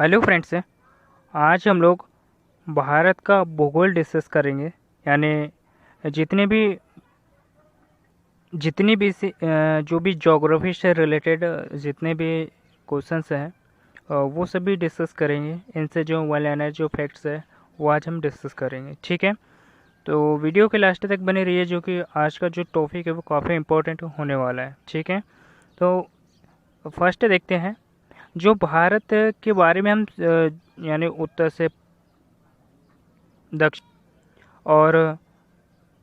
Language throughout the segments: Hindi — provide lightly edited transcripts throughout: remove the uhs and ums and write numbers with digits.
हेलो फ्रेंड्स, आज हम लोग भारत का भूगोल डिस्कस करेंगे। यानी जो भी ज्योग्राफी से रिलेटेड जितने भी क्वेश्चंस हैं वो सभी डिस्कस करेंगे। इनसे जो वेल एनर जो फैक्ट्स है वो आज हम डिस्कस करेंगे। ठीक है, तो वीडियो के लास्ट तक बने रहिए, जो कि आज का जो टॉपिक है वो काफ़ी इम्पोर्टेंट होने वाला है। ठीक है, तो फर्स्ट देखते हैं जो भारत के बारे में हम यानी उत्तर से दक्षिण और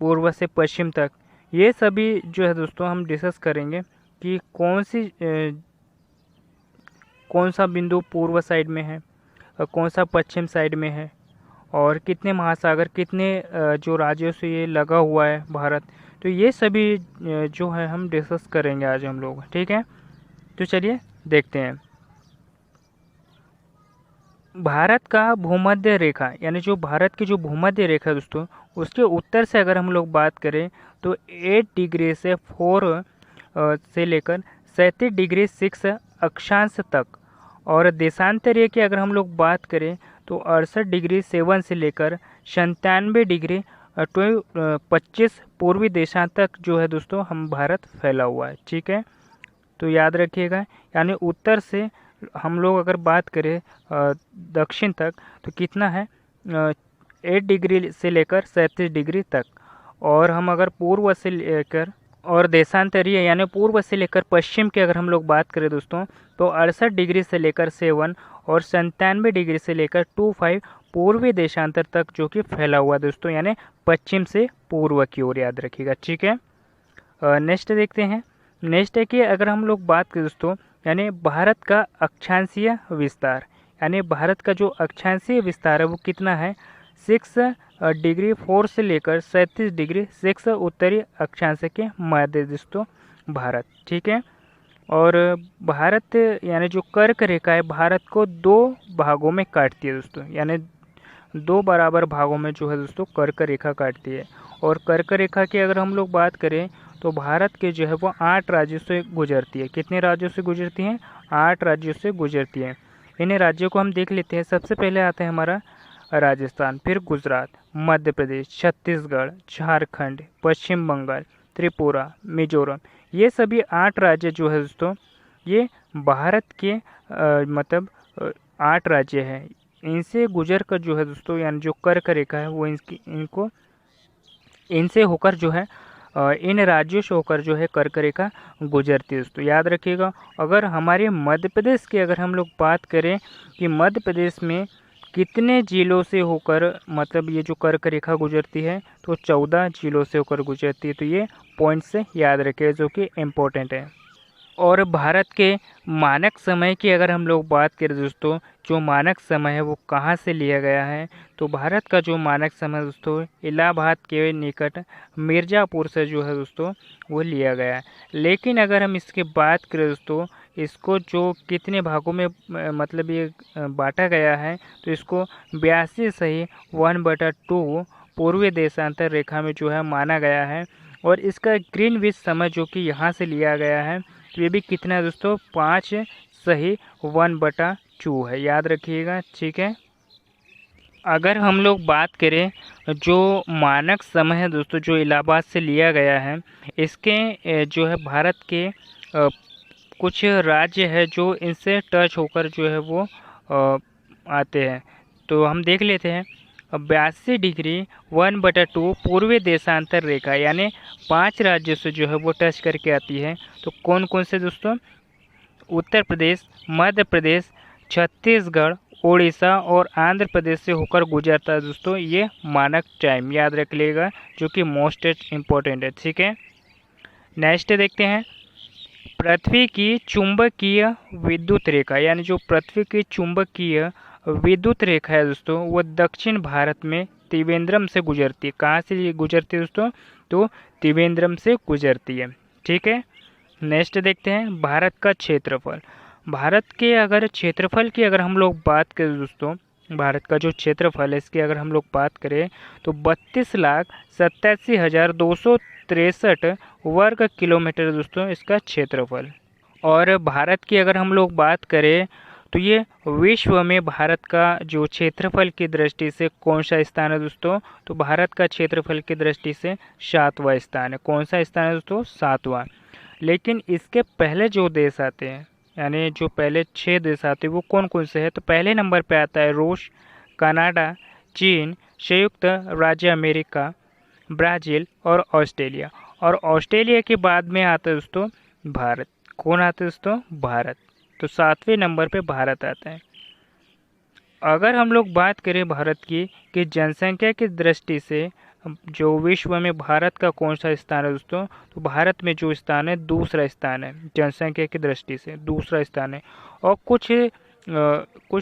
पूर्व से पश्चिम तक ये सभी जो है दोस्तों हम डिस्कस करेंगे कि कौन सा बिंदु पूर्व साइड में है और कौन सा पश्चिम साइड में है, और कितने महासागर, कितने जो राज्यों से ये लगा हुआ है भारत। तो ये सभी जो है हम डिस्कस करेंगे आज हम लोग। ठीक है, तो चलिए देखते हैं। भारत का भूमध्य रेखा यानी जो भारत की जो भूमध्य रेखा है दोस्तों, उसके उत्तर से अगर हम लोग बात करें तो 8 डिग्री से 4 से लेकर 37 डिग्री 6 अक्षांश तक, और देशांतरीय की अगर हम लोग बात करें तो 68 डिग्री 7 से लेकर 97 डिग्री 25 पूर्वी देशांत तक जो है दोस्तों हम भारत फैला हुआ है। ठीक है, तो याद रखिएगा। यानी उत्तर से हम लोग अगर बात करें दक्षिण तक तो कितना है 8 डिग्री से लेकर 37 डिग्री तक, और हम अगर पूर्व से लेकर और देशांतरीय यानी पूर्व से लेकर पश्चिम की अगर हम लोग बात करें दोस्तों तो 68 डिग्री से लेकर 7 और 97 डिग्री से लेकर 25 पूर्वी देशांतर तक जो कि फैला हुआ दोस्तों, यानी पश्चिम से पूर्व की ओर, याद रखिएगा। ठीक है, नेक्स्ट देखते हैं। नेक्स्ट है कि अगर हम लोग बात करें दोस्तों यानी भारत का अक्षांशीय विस्तार, यानी भारत का जो अक्षांशीय विस्तार है वो कितना है 6 डिग्री 4 से लेकर 37 डिग्री 6 उत्तरी अक्षांश के मध्य दोस्तों भारत। ठीक है, और भारत यानी जो कर्क रेखा है भारत को 2 भागों में काटती है दोस्तों, यानी 2 बराबर भागों में जो है दोस्तों कर्क रेखा काटती है। और कर्क रेखा की अगर हम लोग बात करें तो भारत के जो है वो 8 राज्यों से गुजरती है। कितने राज्यों से गुजरती हैं? 8 राज्यों से गुजरती है। इन्हें राज्यों को हम देख लेते हैं। सबसे पहले आता है हमारा राजस्थान, फिर गुजरात, मध्य प्रदेश, छत्तीसगढ़, झारखंड, पश्चिम बंगाल, त्रिपुरा, मिजोरम। ये सभी 8 राज्य जो है दोस्तों ये भारत के मतलब 8 राज्य हैं। इनसे गुजर कर जो है दोस्तों यानी जो कर्क रेखा है वो इनसे होकर जो है इन राज्यों से होकर जो है कर्क रेखा गुजरती है दोस्तों, याद रखिएगा। अगर हमारे मध्य प्रदेश की अगर हम लोग बात करें कि मध्य प्रदेश में कितने जिलों से होकर मतलब ये जो कर्क रेखा गुजरती है तो 14 जिलों से होकर गुजरती है। तो ये पॉइंट से याद रखिए जो कि इम्पोर्टेंट है। और भारत के मानक समय की अगर हम लोग बात करें दोस्तों, जो मानक समय है वो कहाँ से लिया गया है, तो भारत का जो मानक समय दोस्तों इलाहाबाद के निकट मिर्ज़ापुर से जो है दोस्तों वो लिया गया है। लेकिन अगर हम इसकी बात करें दोस्तों, इसको जो कितने भागों में मतलब ये बांटा गया है, तो इसको 82 सही 1/2 पूर्वी देशांतर रेखा में जो है माना गया है। और इसका ग्रीनविच समय जो कि यहाँ से लिया गया है तो ये भी कितना है दोस्तों 5 सही 1/2 है, याद रखिएगा। ठीक है, अगर हम लोग बात करें जो मानक समय है दोस्तों जो इलाहाबाद से लिया गया है, इसके जो है भारत के कुछ राज्य है जो इनसे टच होकर जो है वो आते हैं। तो हम देख लेते हैं 82 डिग्री 1/2 पूर्वी देशांतर रेखा, यानी 5 राज्यों से जो है वो टच करके आती है। तो कौन कौन से दोस्तों? उत्तर प्रदेश, मध्य प्रदेश, छत्तीसगढ़, उड़ीसा और आंध्र प्रदेश से होकर गुजरता है दोस्तों ये मानक टाइम, याद रख लीजिएगा, जो कि मोस्ट इम्पोर्टेंट है। ठीक है, नेक्स्ट देखते हैं पृथ्वी की चुंबकीय विद्युत रेखा, यानी जो पृथ्वी की चुंबकीय विद्युत रेखा है दोस्तों वो दक्षिण भारत में त्रिवेंद्रम से गुजरती है। कहाँ से गुजरती है दोस्तों? तो त्रिवेंद्रम से गुजरती है। ठीक है, नेक्स्ट देखते हैं भारत का क्षेत्रफल। भारत के अगर क्षेत्रफल की अगर हम लोग बात करें दोस्तों, भारत का जो क्षेत्रफल है इसकी अगर हम लोग बात करें तो 32,87,263 वर्ग किलोमीटर दोस्तों इसका क्षेत्रफल। और भारत की अगर हम लोग बात करें तो ये विश्व में भारत का जो क्षेत्रफल की दृष्टि से कौन सा स्थान है दोस्तों? तो भारत का क्षेत्रफल की दृष्टि से 7वां स्थान है। कौन सा स्थान है दोस्तों? 7वां। लेकिन इसके पहले जो देश आते हैं, यानी जो पहले 6 देश आते हैं वो कौन कौन से हैं? तो पहले नंबर पे आता है रूस, कनाडा, चीन, संयुक्त राज्य अमेरिका, ब्राज़ील और ऑस्ट्रेलिया। और ऑस्ट्रेलिया के बाद में आता है दोस्तों भारत। कौन आता है दोस्तों? भारत। तो 7वें नंबर पे भारत आता है। अगर हम लोग बात करें भारत की कि जनसंख्या की दृष्टि से जो विश्व में भारत का कौन सा स्थान है दोस्तों? तो भारत में जो स्थान है दूसरा स्थान है, जनसंख्या की दृष्टि से दूसरा स्थान है। और कुछ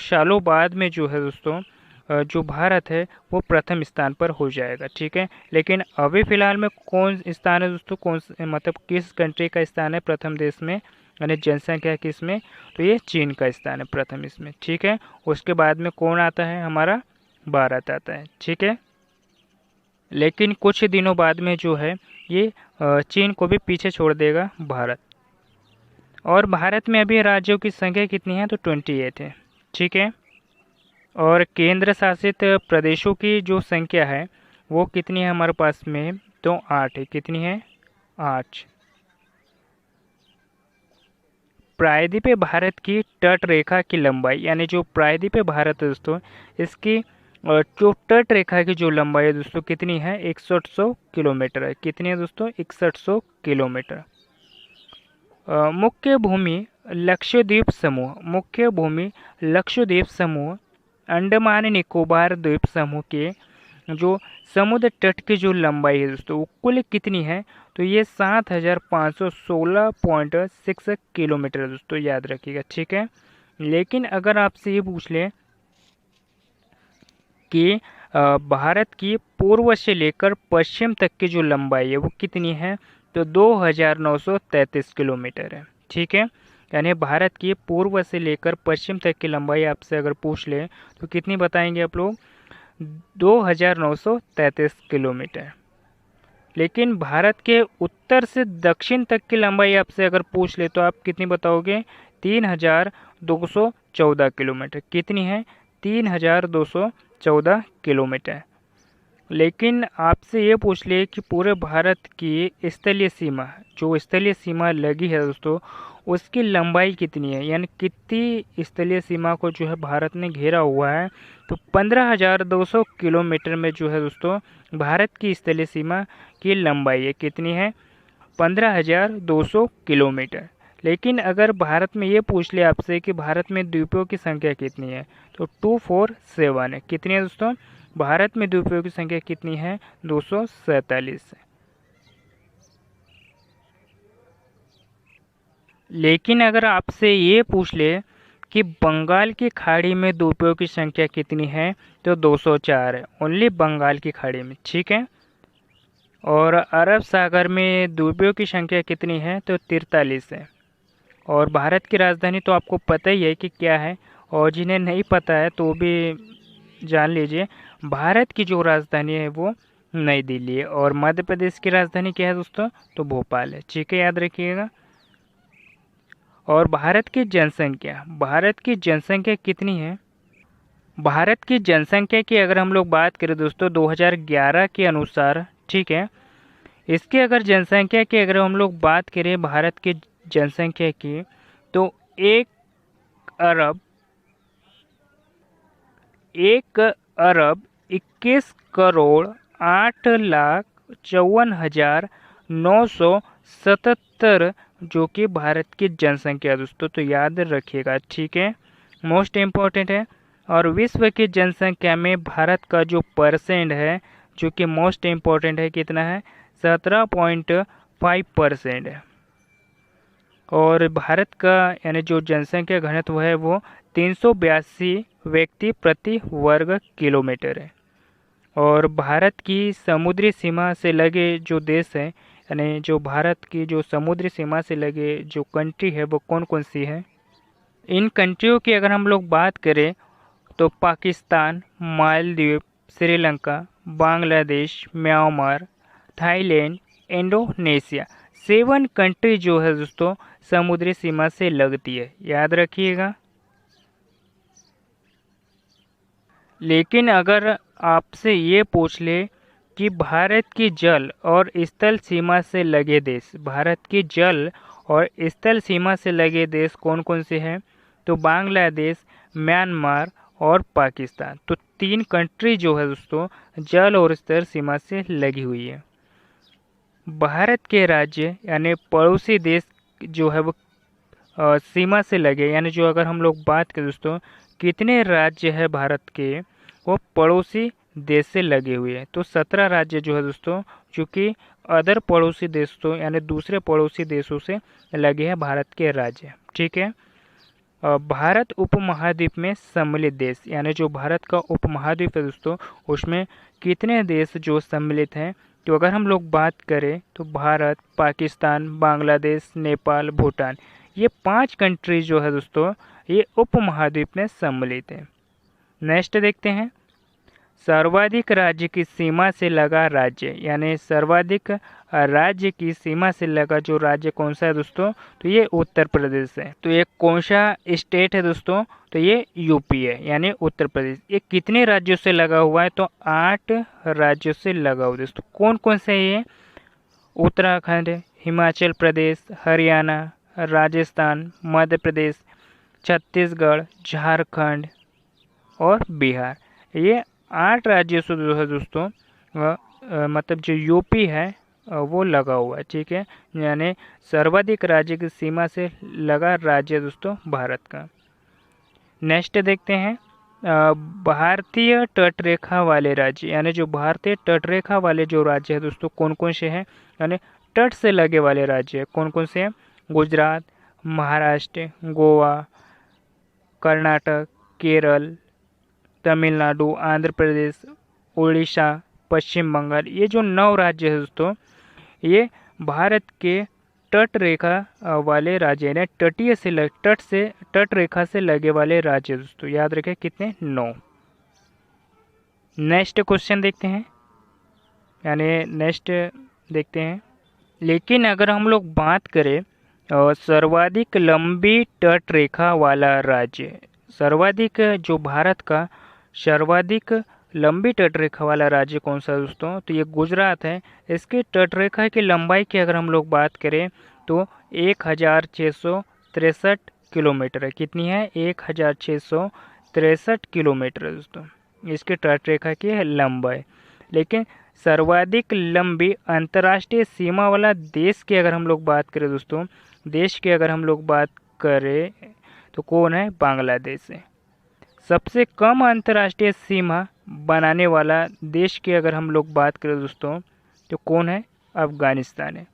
सालों बाद में जो है दोस्तों जो भारत है वो प्रथम स्थान पर हो जाएगा, ठीक है। लेकिन अभी फ़िलहाल में कौन स्थान है दोस्तों? मतलब किस कंट्री का स्थान है प्रथम देश में, यानी जनसंख्या किस में? तो ये चीन का स्थान है प्रथम इसमें, ठीक है। उसके बाद में कौन आता है? हमारा भारत आता है, ठीक है। लेकिन कुछ दिनों बाद में जो है ये चीन को भी पीछे छोड़ देगा भारत। और भारत में अभी राज्यों की संख्या कितनी है? तो 28 है, ठीक है। और केंद्र शासित प्रदेशों की जो संख्या है वो कितनी है हमारे पास में? तो 8 है। कितनी है? 8। प्रायद्वीपीय भारत की तट रेखा की लंबाई, यानी जो प्रायद्वीपीय भारत है दोस्तों इसकी जो तट रेखा की जो लंबाई है दोस्तों कितनी है? 6100 किलोमीटर है। कितनी है दोस्तों? 6100 किलोमीटर। मुख्य भूमि लक्षद्वीप समूह, मुख्य भूमि लक्षद्वीप समूह अंडमान निकोबार द्वीप समूह के जो समुद्र तट की जो लंबाई है दोस्तों वो कुल कितनी है? तो ये 7516.6 किलोमीटर है दोस्तों, याद रखिएगा, ठीक है। लेकिन अगर आपसे ये पूछ लें कि भारत की पूर्व से लेकर पश्चिम तक की जो लंबाई है वो कितनी है? तो 2933 किलोमीटर है, ठीक है। यानी भारत की पूर्व से लेकर पश्चिम तक की लंबाई आपसे अगर पूछ ले तो कितनी बताएंगे आप लोग? 2933 किलोमीटर। लेकिन भारत के उत्तर से दक्षिण तक की लंबाई आपसे अगर पूछ ले तो आप कितनी बताओगे? 3214 किलोमीटर। कितनी है? 3214 किलोमीटर। लेकिन आपसे ये पूछ ले कि पूरे भारत की स्थलीय सीमा, जो स्थलीय सीमा लगी है दोस्तों उसकी लंबाई कितनी है, यानी कितनी स्थलीय सीमा को जो है भारत ने घेरा हुआ है? तो 15,200 किलोमीटर में जो है दोस्तों भारत की स्थलीय सीमा की लंबाई है। कितनी है? 15,200 किलोमीटर। लेकिन अगर भारत में ये पूछ ले आपसे कि भारत में द्वीपों की संख्या कितनी है? तो 247 है। कितनी है दोस्तों? भारत में द्वीपों की संख्या कितनी है? 247 है। लेकिन अगर आपसे ये पूछ ले कि बंगाल की खाड़ी में द्वीपों की संख्या कितनी है? तो 204 है, ओनली बंगाल की खाड़ी में, ठीक है। और अरब सागर में द्वीपों की संख्या कितनी है? तो 43 है। और भारत की राजधानी तो आपको पता ही है कि क्या है, और जिन्हें नहीं पता है तो भी जान लीजिए, भारत की जो राजधानी है वो नई दिल्ली है। और मध्य प्रदेश की राजधानी क्या है दोस्तों? तो भोपाल है, ठीक है, याद रखिएगा। और भारत की जनसंख्या कितनी है? भारत की जनसंख्या की अगर हम लोग बात करें दोस्तों 2011 के अनुसार, ठीक है, इसके अगर जनसंख्या की अगर हम लोग बात करें भारत की जनसंख्या की तो 1,51,54,977 जो कि भारत की जनसंख्या दोस्तों, तो याद रखिएगा, ठीक है, मोस्ट इम्पॉर्टेंट है। और विश्व की जनसंख्या में भारत का जो परसेंट है जो कि मोस्ट इम्पॉर्टेंट है, कितना है? 17.5% है। और भारत का यानी जो जनसंख्या घनत्व है वो 382 व्यक्ति प्रति वर्ग किलोमीटर है। और भारत की समुद्री सीमा से लगे जो देश हैं, यानी जो भारत की जो समुद्री सीमा से लगे जो कंट्री है वो कौन कौन सी है? इन कंट्रियों की अगर हम लोग बात करें तो Pakistan, Maldives, Sri Lanka, Bangladesh, Myanmar, Thailand, Indonesia, 7 country जो है दोस्तों समुद्री सीमा से लगती है, याद रखिएगा। लेकिन अगर आपसे ये पूछ ले कि भारत की जल और स्थल सीमा से लगे देश, भारत की जल और स्थल सीमा से लगे देश कौन कौन से हैं, तो बांग्लादेश, म्यांमार और पाकिस्तान। तो 3 कंट्री जो है दोस्तों जल और स्थल सीमा से लगी हुई है। भारत के राज्य यानी पड़ोसी देश जो है वो सीमा से लगे, यानी जो अगर हम लोग बात करें दोस्तों कितने राज्य है भारत के वो पड़ोसी देश से लगे हुए हैं, तो 17 राज्य जो है दोस्तों चूँकि अदर पड़ोसी देशों यानी दूसरे पड़ोसी देशों से लगे हैं भारत के राज्य। ठीक है। भारत उपमहाद्वीप में सम्मिलित देश, यानी जो भारत का उपमहाद्वीप है दोस्तों उसमें कितने देश जो सम्मिलित हैं, तो अगर हम लोग बात करें तो भारत, पाकिस्तान, बांग्लादेश, नेपाल, भूटान, ये 5 कंट्री जो है दोस्तों ये उपमहाद्वीप में सम्मिलित है। नेक्स्ट देखते हैं, सर्वाधिक राज्य की सीमा से लगा राज्य, यानी सर्वाधिक राज्य की सीमा से लगा जो राज्य कौन सा है दोस्तों, तो ये उत्तर प्रदेश है। तो ये कौन सा स्टेट है दोस्तों, तो ये यूपी है यानी उत्तर प्रदेश। ये कितने राज्यों से लगा हुआ है, तो 8 राज्यों से लगा हुआ है दोस्तों। कौन कौन से है ये, उत्तराखंड, हिमाचल प्रदेश, हरियाणा, राजस्थान, मध्य प्रदेश, छत्तीसगढ़, झारखंड और बिहार। ये 8 राज्यों से जो है दोस्तों मतलब जो यूपी है वो लगा हुआ है। ठीक है, यानी सर्वाधिक राज्य की सीमा से लगा राज्य दोस्तों भारत का। नेक्स्ट देखते हैं, भारतीय तटरेखा वाले राज्य, यानी जो भारतीय तटरेखा वाले जो राज्य है दोस्तों कौन कौन से हैं, यानी तट से लगे वाले राज्य कौन कौन से हैं, गुजरात, महाराष्ट्र, गोवा, कर्नाटक, केरल, तमिलनाडु, आंध्र प्रदेश, उड़ीसा, पश्चिम बंगाल। ये जो 9 राज्य है दोस्तों ये भारत के तट रेखा वाले राज्य हैं, तटीय से तट रेखा से लगे वाले राज्य दोस्तों। याद रखें कितने, 9। नेक्स्ट क्वेश्चन देखते हैं, यानी नेक्स्ट देखते हैं, लेकिन अगर हम लोग बात करें सर्वाधिक लंबी तट रेखा वाला राज्य, सर्वाधिक जो भारत का सर्वाधिक लंबी तटरेखा वाला राज्य कौन सा है दोस्तों, तो ये गुजरात है। इसकी तटरेखा की लंबाई की अगर हम लोग बात करें तो 1663 किलोमीटर है। कितनी है, 1663 किलोमीटर है दोस्तों इसकी तटरेखा की लंबाई। लेकिन सर्वाधिक लंबी अंतर्राष्ट्रीय सीमा वाला देश की अगर हम लोग बात करें दोस्तों, देश की अगर हम लोग बात करें तो कौन है, बांग्लादेश है। सबसे कम अंतर्राष्ट्रीय सीमा बनाने वाला देश की अगर हम लोग बात करें दोस्तों तो कौन है, अफगानिस्तान है।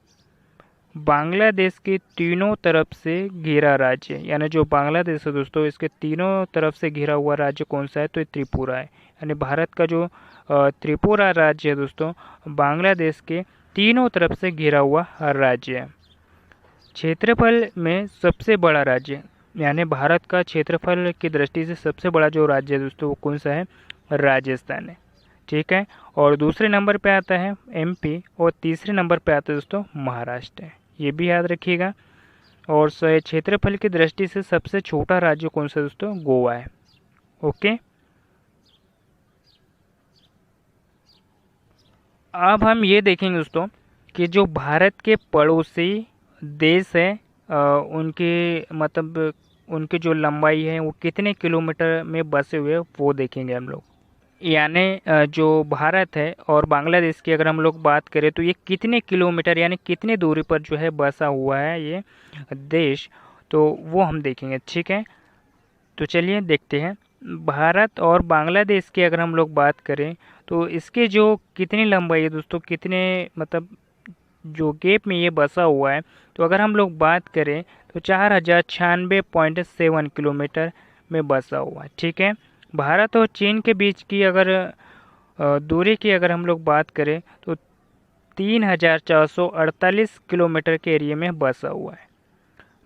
बांग्लादेश के तीनों तरफ से घिरा राज्य, यानी जो बांग्लादेश है दोस्तों इसके तीनों तरफ से घिरा हुआ राज्य कौन सा है, तो ये त्रिपुरा है। यानी भारत का जो त्रिपुरा राज्य है दोस्तों बांग्लादेश के तीनों तरफ से घिरा हुआ राज्य है। क्षेत्रफल में सबसे बड़ा राज्य, यानी भारत का क्षेत्रफल की दृष्टि से सबसे बड़ा जो राज्य है दोस्तों वो कौन सा है, राजस्थान है। ठीक है, और दूसरे नंबर पे आता है एमपी और तीसरे नंबर पे आता है दोस्तों महाराष्ट्र। ये भी याद रखिएगा। और क्षेत्रफल की दृष्टि से सबसे छोटा राज्य कौन सा दोस्तों, गोवा है। ओके, अब हम ये देखेंगे दोस्तों कि जो भारत के पड़ोसी देश है उनके मतलब उनकी जो लंबाई है वो कितने किलोमीटर में बसे हुए वो देखेंगे हम लोग। यानी जो भारत है और बांग्लादेश की अगर हम लोग बात करें तो ये कितने किलोमीटर यानी कितने दूरी पर जो है बसा हुआ है ये देश, तो वो हम देखेंगे। ठीक है, तो चलिए देखते हैं। भारत और बांग्लादेश की अगर हम लोग बात करें तो इसके जो कितनी लंबाई है दोस्तों, कितने मतलब जो गैप में ये बसा हुआ है, तो अगर हम लोग बात करें तो 4096.7 किलोमीटर में बसा हुआ है। ठीक है, भारत और चीन के बीच की अगर दूरी की अगर हम लोग बात करें तो 3448 किलोमीटर के एरिया में बसा हुआ है।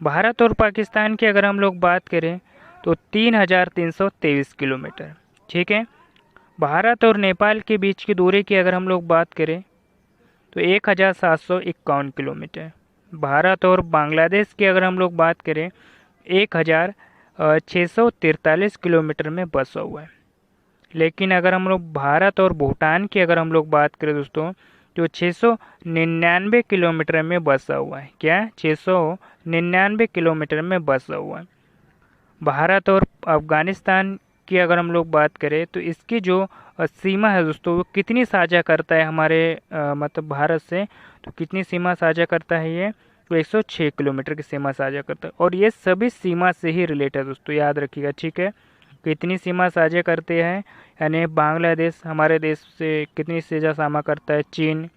भारत और पाकिस्तान की अगर हम लोग बात करें तो 3323 किलोमीटर। ठीक है, भारत और नेपाल के बीच की दूरी की अगर हम लोग बात करें तो 1751 किलोमीटर। भारत और बांग्लादेश की अगर हम लोग बात करें 1643 किलोमीटर में बसा हुआ है। लेकिन अगर हम लोग भारत और भूटान की अगर हम लोग बात करें दोस्तों, तो 699 किलोमीटर में बसा हुआ है। क्या? 699 किलोमीटर में बसा हुआ है। भारत और अफ़गानिस्तान की अगर हम लोग बात करें तो इसकी जो सीमा है दोस्तों, वो कितनी साझा करता है हमारे मतलब भारत से, तो कितनी सीमा साझा करता है ये? तो 106 किलोमीटर की सीमा साझा करता है। और ये सभी सीमा से ही रिलेटेड दोस्तों, याद रखिएगा, ठीक है। कितनी सीमा साझा करते हैं, यानी बांग्लादेश हमारे देश से कितनी सीमा साझा करता है? चीन,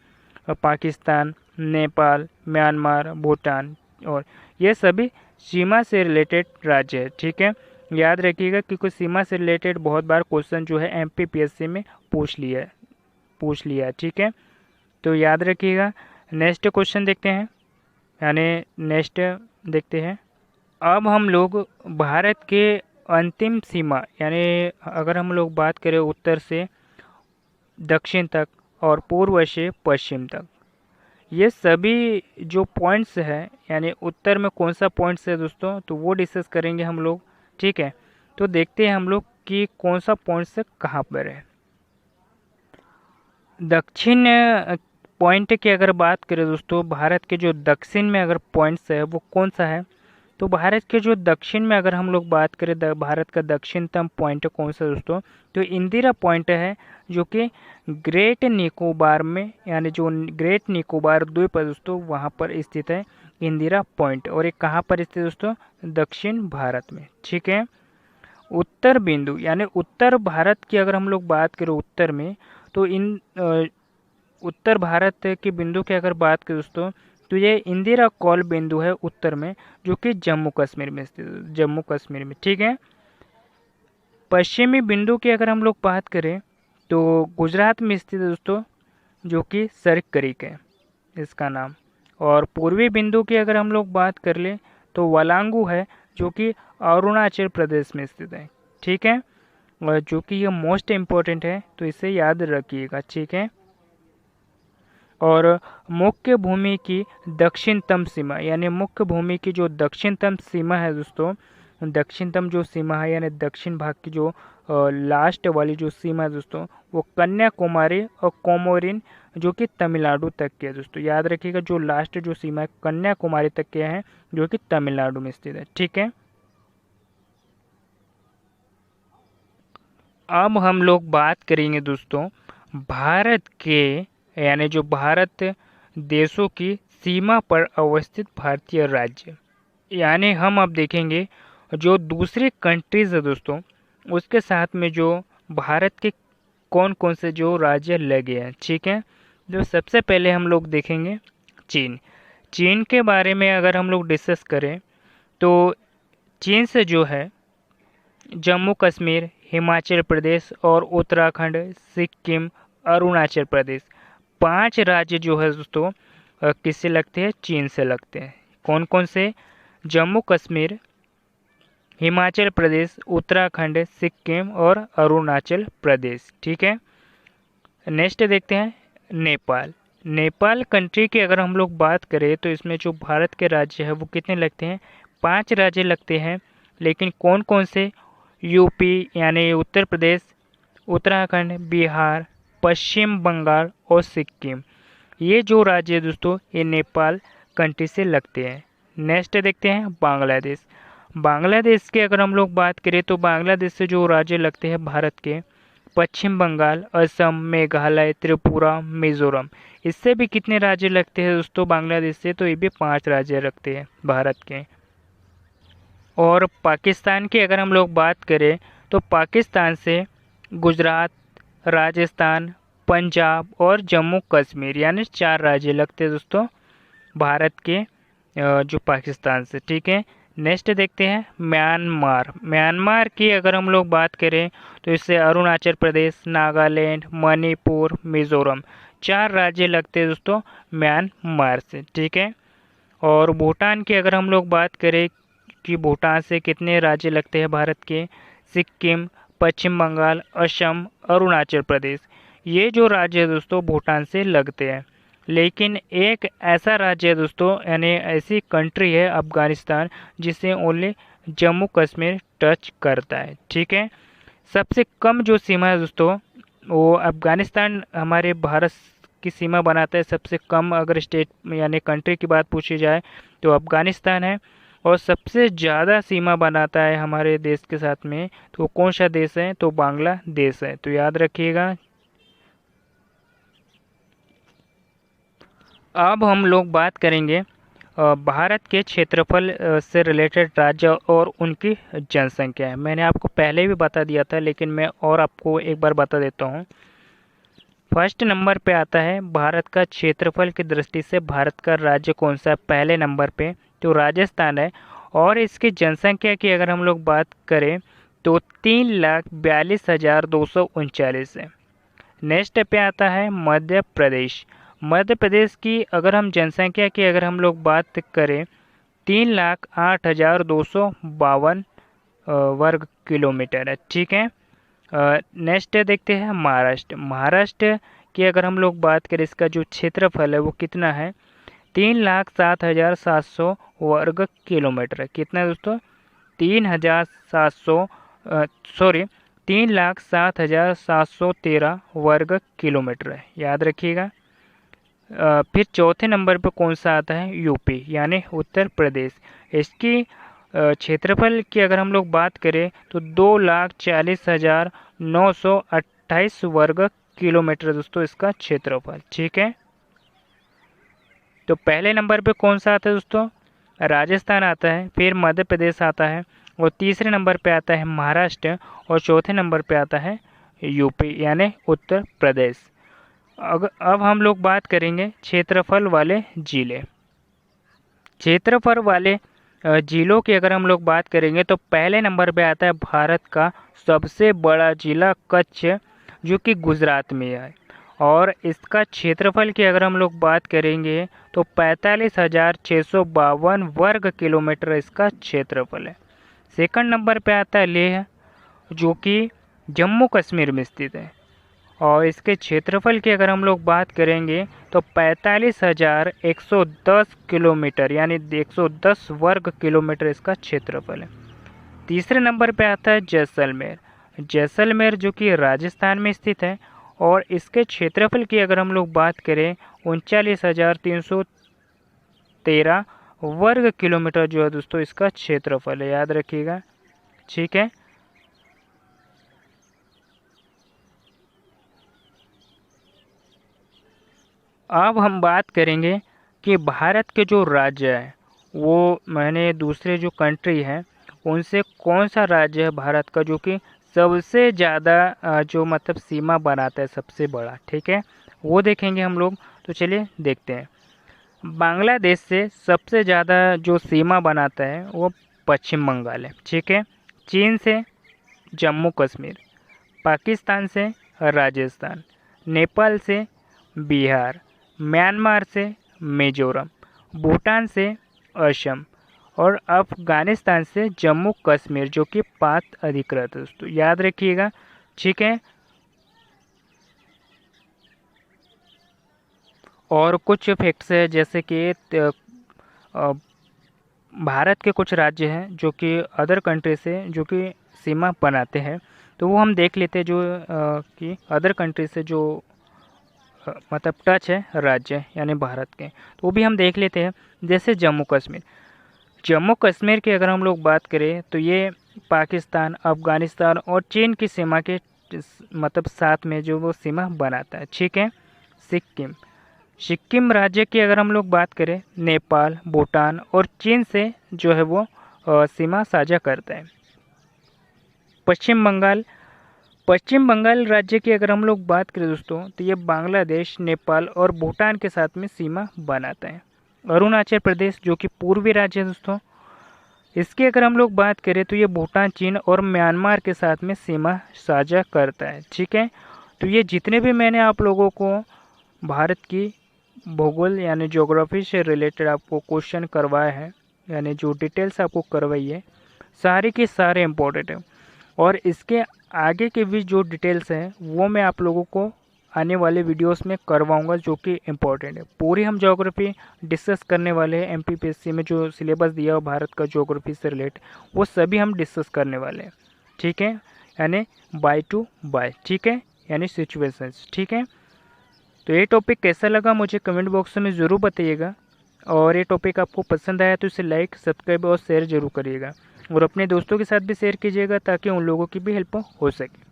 पाकिस्तान, नेपाल, म्यांमार, भूटान, और ये सभी सीमा से रिलेटेड राज्य है, ठीक है। याद रखिएगा कि कुछ सीमा से रिलेटेड बहुत बार क्वेश्चन जो है एमपीपीएससी में पूछ लिया है, ठीक है। तो याद रखिएगा। नेक्स्ट क्वेश्चन देखते हैं, यानी नेक्स्ट देखते हैं। अब हम लोग भारत के अंतिम सीमा, यानी अगर हम लोग बात करें उत्तर से दक्षिण तक और पूर्व से पश्चिम तक, ये सभी जो पॉइंट्स है, यानी उत्तर में कौन सा पॉइंट्स है दोस्तों, तो वो डिस्कस करेंगे हम लोग, ठीक है। तो देखते हैं हम लोग कि कौन सा पॉइंट्स कहाँ पर है। दक्षिण पॉइंट की अगर बात करें दोस्तों, भारत के जो दक्षिण में अगर पॉइंट्स है वो कौन सा है, तो भारत के जो दक्षिण में अगर हम लोग बात करें भारत का दक्षिणतम पॉइंट कौन सा दोस्तों, तो इंदिरा पॉइंट है, जो कि ग्रेट निकोबार में, यानी जो ग्रेट निकोबार द्वीप है दोस्तों, वहाँ पर स्थित है इंदिरा पॉइंट। और ये कहाँ पर स्थित है दोस्तों? दक्षिण भारत में, ठीक है। उत्तर बिंदु, यानी उत्तर भारत की अगर हम लोग बात करें उत्तर में, तो उत्तर भारत के बिंदु की अगर बात करें दोस्तों, तो ये इंदिरा कॉल बिंदु है उत्तर में, जो कि जम्मू कश्मीर में स्थित है, जम्मू कश्मीर में, ठीक है। पश्चिमी बिंदु की अगर हम लोग बात करें तो गुजरात में स्थित है दोस्तों, जो कि सरक क्रीक है इसका नाम। और पूर्वी बिंदु की अगर हम लोग बात कर ले तो वलांगू है, जो कि अरुणाचल प्रदेश में स्थित है, ठीक है। और जो कि ये मोस्ट इम्पोर्टेंट है, तो इसे याद रखिएगा, ठीक है। और मुख्य भूमि की दक्षिणतम सीमा, यानी मुख्य भूमि की जो दक्षिणतम सीमा है दोस्तों, दक्षिणतम जो सीमा है, यानी दक्षिण भाग की जो लास्ट वाली जो सीमा है दोस्तों, वो कन्याकुमारी और कोमोरिन, जो कि तमिलनाडु तक के है दोस्तों। याद रखिएगा, जो लास्ट जो सीमा है कन्याकुमारी तक के हैं, जो कि तमिलनाडु में स्थित है, ठीक है। अब हम लोग बात करेंगे दोस्तों भारत के, यानी जो भारत देशों की सीमा पर अवस्थित भारतीय राज्य, यानी हम अब देखेंगे जो दूसरी कंट्रीज़ है दोस्तों, उसके साथ में जो भारत के कौन कौन से जो राज्य लगे हैं, ठीक है। जो सबसे पहले हम लोग देखेंगे चीन। चीन के बारे में अगर हम लोग डिस्कस करें तो चीन से जो है जम्मू कश्मीर, हिमाचल प्रदेश और उत्तराखंड, सिक्किम, अरुणाचल प्रदेश, 5 राज्य जो है दोस्तों किससे लगते हैं? चीन से लगते हैं। कौन कौन से? जम्मू कश्मीर, हिमाचल प्रदेश, उत्तराखंड, सिक्किम और अरुणाचल प्रदेश, ठीक है। नेक्स्ट देखते हैं नेपाल। नेपाल कंट्री की अगर हम लोग बात करें तो इसमें जो भारत के राज्य है वो कितने लगते हैं? 5 राज्य लगते हैं। लेकिन कौन कौन से? यूपी यानी उत्तर प्रदेश, उत्तराखंड, बिहार, पश्चिम बंगाल और सिक्किम, ये जो राज्य है दोस्तों ये नेपाल कंट्री से लगते हैं। नेक्स्ट देखते हैं बांग्लादेश। बांग्लादेश की अगर हम लोग बात करें तो बांग्लादेश से जो राज्य लगते हैं भारत के, पश्चिम बंगाल, असम, मेघालय, त्रिपुरा, मिजोरम, इससे भी कितने राज्य लगते हैं दोस्तों बांग्लादेश से? तो ये भी 5 राज्य लगते हैं भारत के। और पाकिस्तान की अगर हम लोग बात करें तो पाकिस्तान से गुजरात, राजस्थान, पंजाब और जम्मू कश्मीर, यानी 4 राज्य लगते हैं दोस्तों भारत के जो पाकिस्तान से, ठीक है। नेक्स्ट देखते हैं म्यांमार। म्यांमार की अगर हम लोग बात करें तो इससे अरुणाचल प्रदेश, नागालैंड, मणिपुर, मिजोरम, 4 राज्य लगते हैं दोस्तों म्यांमार से, ठीक है। और भूटान की अगर हम लोग बात करें कि भूटान से कितने राज्य लगते हैं भारत के, सिक्किम, पश्चिम बंगाल, असम, अरुणाचल प्रदेश, ये जो राज्य है दोस्तों भूटान से लगते हैं। लेकिन एक ऐसा राज्य है दोस्तों, यानी ऐसी कंट्री है अफ़गानिस्तान, जिसे ओनली जम्मू कश्मीर टच करता है, ठीक है। सबसे कम जो सीमा है दोस्तों वो अफ़गानिस्तान हमारे भारत की सीमा बनाता है। सबसे कम अगर स्टेट यानी कंट्री की बात पूछी जाए तो अफ़गानिस्तान है। और सबसे ज़्यादा सीमा बनाता है हमारे देश के साथ में, तो कौन सा देश है, तो बांग्लादेश है। तो याद रखिएगा। अब हम लोग बात करेंगे भारत के क्षेत्रफल से रिलेटेड राज्य और उनकी जनसंख्या है। मैंने आपको पहले भी बता दिया था, लेकिन मैं और आपको एक बार बता देता हूँ। फर्स्ट नंबर पे आता है भारत का क्षेत्रफल की दृष्टि से भारत का राज्य कौन सा है। पहले नंबर पे तो राजस्थान है। और इसकी जनसंख्या की अगर हम लोग बात करें तो 3,42,239 है। नेक्स्ट पे आता है मध्य प्रदेश। मध्य प्रदेश की अगर हम जनसंख्या की अगर हम लोग बात करें 3,08,252 वर्ग किलोमीटर है। ठीक है। नेक्स्ट देखते हैं महाराष्ट्र। महाराष्ट्र की अगर हम लोग बात करें इसका जो क्षेत्रफल है वो कितना है, 3,07,700 वर्ग किलोमीटर है। कितना है दोस्तों, 3,07,713 वर्ग किलोमीटर है। याद रखिएगा। फिर चौथे नंबर पर कौन सा आता है, यूपी यानी उत्तर प्रदेश। इसकी क्षेत्रफल की अगर हम लोग बात करें तो 2,40,928 वर्ग किलोमीटर दोस्तों इसका क्षेत्रफल। ठीक है। तो पहले नंबर पे कौन सा आता है दोस्तों, राजस्थान आता है। फिर मध्य प्रदेश आता है। और तीसरे नंबर पे आता है महाराष्ट्र। और चौथे नंबर पे आता है यूपी यानी उत्तर प्रदेश। अब हम लोग बात करेंगे क्षेत्रफल वाले जिले। क्षेत्रफल वाले जिलों की अगर हम लोग बात करेंगे तो पहले नंबर पे आता है भारत का सबसे बड़ा जिला कच्छ, जो कि गुजरात में है। और इसका क्षेत्रफल की अगर हम लोग बात करेंगे तो 45,652 वर्ग किलोमीटर इसका क्षेत्रफल है। सेकंड नंबर पे आता है लेह, जो कि जम्मू कश्मीर में स्थित है। और इसके क्षेत्रफल की अगर हम लोग बात करेंगे तो 45,110 किलोमीटर यानी 110 वर्ग किलोमीटर इसका क्षेत्रफल है। तीसरे नंबर पे आता है जैसलमेर। जैसलमेर जो कि राजस्थान में स्थित है। और इसके क्षेत्रफल की अगर हम लोग बात करें 39,313 वर्ग किलोमीटर जो है दोस्तों इसका क्षेत्रफल है। याद रखिएगा। ठीक है। अब हम बात करेंगे कि भारत के जो राज्य है वो मैंने दूसरे जो कंट्री है उनसे कौन सा राज्य है भारत का जो कि सबसे ज़्यादा जो मतलब सीमा बनाता है, सबसे बड़ा। ठीक है, वो देखेंगे हम लोग। तो चलिए देखते हैं। बांग्लादेश से सबसे ज़्यादा जो सीमा बनाता है वो पश्चिम बंगाल है। ठीक है। चीन से जम्मू कश्मीर, पाकिस्तान से राजस्थान, नेपाल से बिहार, म्यांमार से मिजोरम, भूटान से असम और अफगानिस्तान से जम्मू कश्मीर, जो कि 5 अधिकृत है दोस्तों। याद रखिएगा। ठीक है। और कुछ फैक्ट्स है जैसे कि भारत के कुछ राज्य हैं जो कि अदर कंट्री से जो कि सीमा बनाते हैं, तो वो हम देख लेते हैं। जो कि अदर कंट्री से जो मतलब टच है राज्य यानी भारत के, तो वो भी हम देख लेते हैं। जैसे जम्मू कश्मीर। जम्मू कश्मीर की अगर हम लोग बात करें तो ये पाकिस्तान, अफगानिस्तान और चीन की सीमा के मतलब साथ में जो वो सीमा बनाता है। ठीक है। सिक्किम। सिक्किम राज्य की अगर हम लोग बात करें नेपाल, भूटान और चीन से जो है वो सीमा साझा करता है। पश्चिम बंगाल। पश्चिम बंगाल राज्य की अगर हम लोग बात करें दोस्तों तो ये बांग्लादेश, नेपाल और भूटान के साथ में सीमा बनाता है। अरुणाचल प्रदेश जो कि पूर्वी राज्य है दोस्तों, इसकी अगर हम लोग बात करें तो ये भूटान, चीन और म्यांमार के साथ में सीमा साझा करता है। ठीक है। तो ये जितने भी मैंने आप लोगों को भारत की भूगोल यानी ज्योग्राफी से रिलेटेड आपको क्वेश्चन करवाए हैं, यानी जो डिटेल्स आपको करवाई है, सारे के सारे इम्पोर्टेंट है। और इसके आगे के भी जो डिटेल्स हैं वो मैं आप लोगों को आने वाले वीडियोस में करवाऊंगा, जो कि इम्पोर्टेंट है। पूरी हम ज्योग्राफी डिस्कस करने वाले हैं। एमपीपीएससी में जो सिलेबस दिया हो भारत का ज्योग्राफी से रिलेटेड, वो सभी हम डिस्कस करने वाले हैं। ठीक है। यानी बाय टू बाय, ठीक है, यानी सिचुएशंस, ठीक है। तो ये टॉपिक कैसा लगा मुझे कमेंट बॉक्स में ज़रूर बताइएगा, और ये टॉपिक आपको पसंद आया तो इसे लाइक, सब्सक्राइब और शेयर ज़रूर करिएगा, और अपने दोस्तों के साथ भी शेयर कीजिएगा ताकि उन लोगों की भी हेल्प हो सके।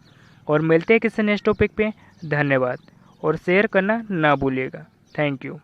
और मिलते हैं किसी नेक्स्ट टॉपिक पे। धन्यवाद, और शेयर करना ना भूलिएगा। Thank you.